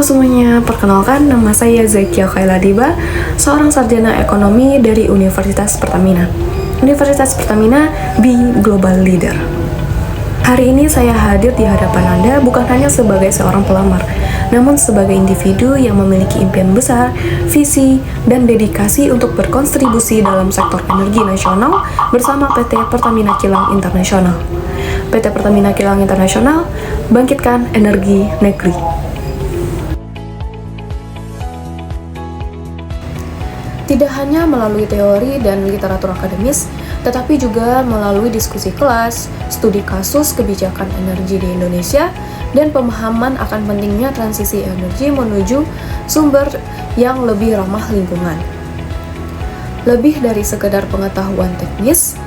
semuanya, perkenalkan nama saya Zekia Kailadiba, seorang sarjana ekonomi dari Universitas Pertamina. Universitas Pertamina be Global Leader. Hari ini saya hadir di hadapan Anda bukan hanya sebagai seorang pelamar, namun sebagai individu yang memiliki impian besar, visi, dan dedikasi untuk berkontribusi dalam sektor energi nasional bersama PT Pertamina Kilang Internasional. PT Pertamina Kilang Internasional, bangkitkan energi negeri. Tidak hanya melalui teori dan literatur akademis, tetapi juga melalui diskusi kelas, studi kasus kebijakan energi di Indonesia, dan pemahaman akan pentingnya transisi energi menuju sumber yang lebih ramah lingkungan. Lebih dari sekedar pengetahuan teknis,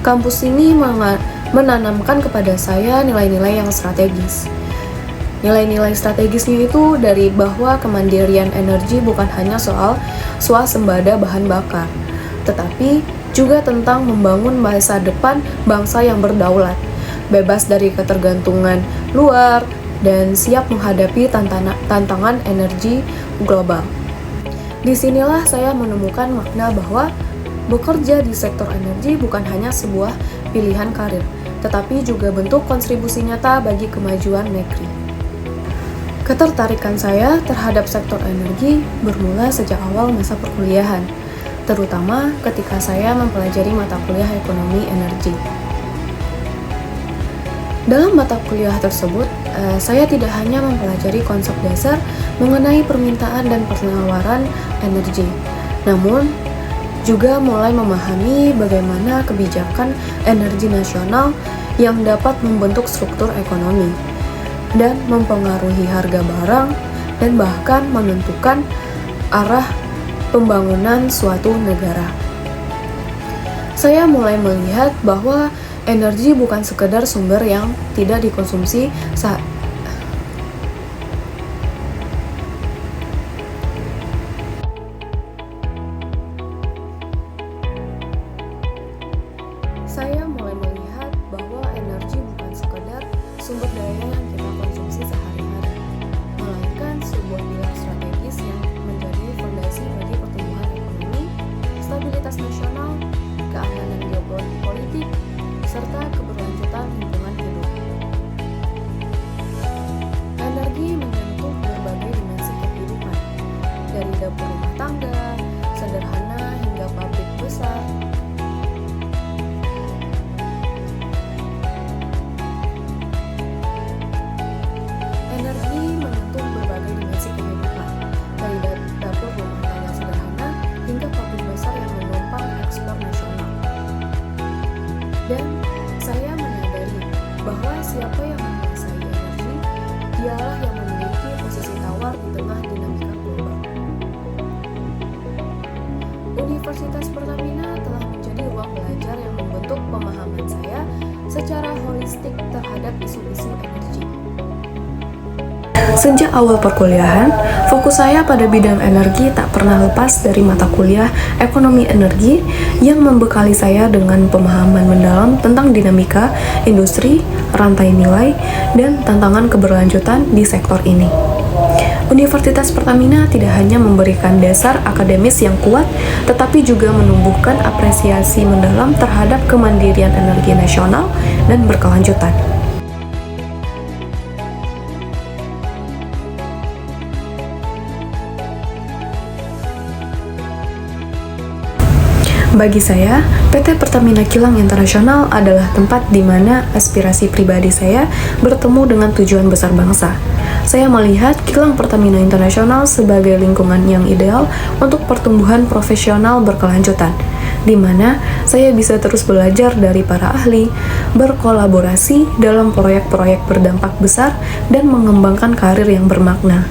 kampus ini menanamkan kepada saya nilai-nilai yang strategis. Nilai-nilai strategisnya itu dari bahwa kemandirian energi bukan hanya soal swasembada bahan bakar, tetapi juga tentang membangun masa depan bangsa yang berdaulat, bebas dari ketergantungan luar, dan siap menghadapi tantangan energi global. Disinilah saya menemukan makna bahwa bekerja di sektor energi bukan hanya sebuah pilihan karir, tetapi juga bentuk kontribusi nyata bagi kemajuan negeri. Ketertarikan saya terhadap sektor energi bermula sejak awal masa perkuliahan, terutama ketika saya mempelajari mata kuliah ekonomi energi. Dalam mata kuliah tersebut, saya tidak hanya mempelajari konsep dasar mengenai permintaan dan penawaran energi, namun juga mulai memahami bagaimana kebijakan energi nasional yang dapat membentuk struktur ekonomi dan mempengaruhi harga barang dan bahkan menentukan arah pembangunan suatu negara. Saya mulai melihat bahwa energi bukan sekedar sumber yang tidak dikonsumsi saat sumber daya yang kita konsumsi sehari-hari, melainkan sebuah pilar strategis yang menjadi fondasi bagi pertumbuhan ekonomi, stabilitas nasional, keamanan geopolitik, serta keberlanjutan lingkungan hidup. Energi menyentuh berbagai dimensi kehidupan, dari dapur rumah tangga, sederhana hingga pabrik besar. Dan saya menyadari bahwa siapa yang menguasai energi, dialah yang memiliki posisi tawar di tengah dinamika global. Universitas Pertamina telah menjadi ruang belajar yang membentuk pemahaman saya secara holistik terhadap isu-isu energi. Sejak awal perkuliahan, fokus saya pada bidang energi tak pernah lepas dari mata kuliah ekonomi energi yang membekali saya dengan pemahaman mendalam tentang dinamika industri, rantai nilai, dan tantangan keberlanjutan di sektor ini. Universitas Pertamina tidak hanya memberikan dasar akademis yang kuat, tetapi juga menumbuhkan apresiasi mendalam terhadap kemandirian energi nasional dan berkelanjutan. Bagi saya, PT Pertamina Kilang Internasional adalah tempat di mana aspirasi pribadi saya bertemu dengan tujuan besar bangsa. Saya melihat Kilang Pertamina Internasional sebagai lingkungan yang ideal untuk pertumbuhan profesional berkelanjutan, di mana saya bisa terus belajar dari para ahli, berkolaborasi dalam proyek-proyek berdampak besar, dan mengembangkan karir yang bermakna.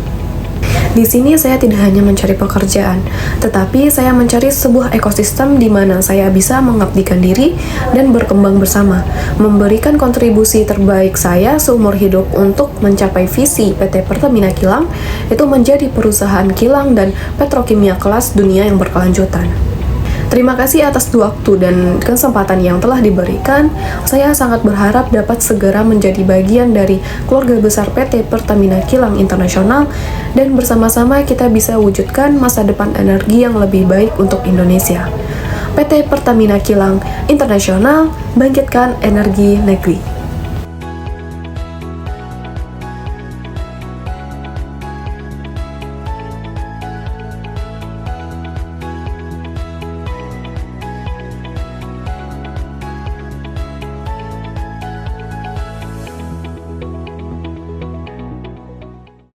Di sini saya tidak hanya mencari pekerjaan, tetapi saya mencari sebuah ekosistem di mana saya bisa mengabdikan diri dan berkembang bersama, memberikan kontribusi terbaik saya seumur hidup untuk mencapai visi PT Pertamina Kilang, itu menjadi perusahaan kilang dan petrokimia kelas dunia yang berkelanjutan. Terima kasih atas waktu dan kesempatan yang telah diberikan. Saya sangat berharap dapat segera menjadi bagian dari keluarga besar PT Pertamina Kilang Internasional dan bersama-sama kita bisa wujudkan masa depan energi yang lebih baik untuk Indonesia. PT Pertamina Kilang Internasional, bangkitkan energi negeri.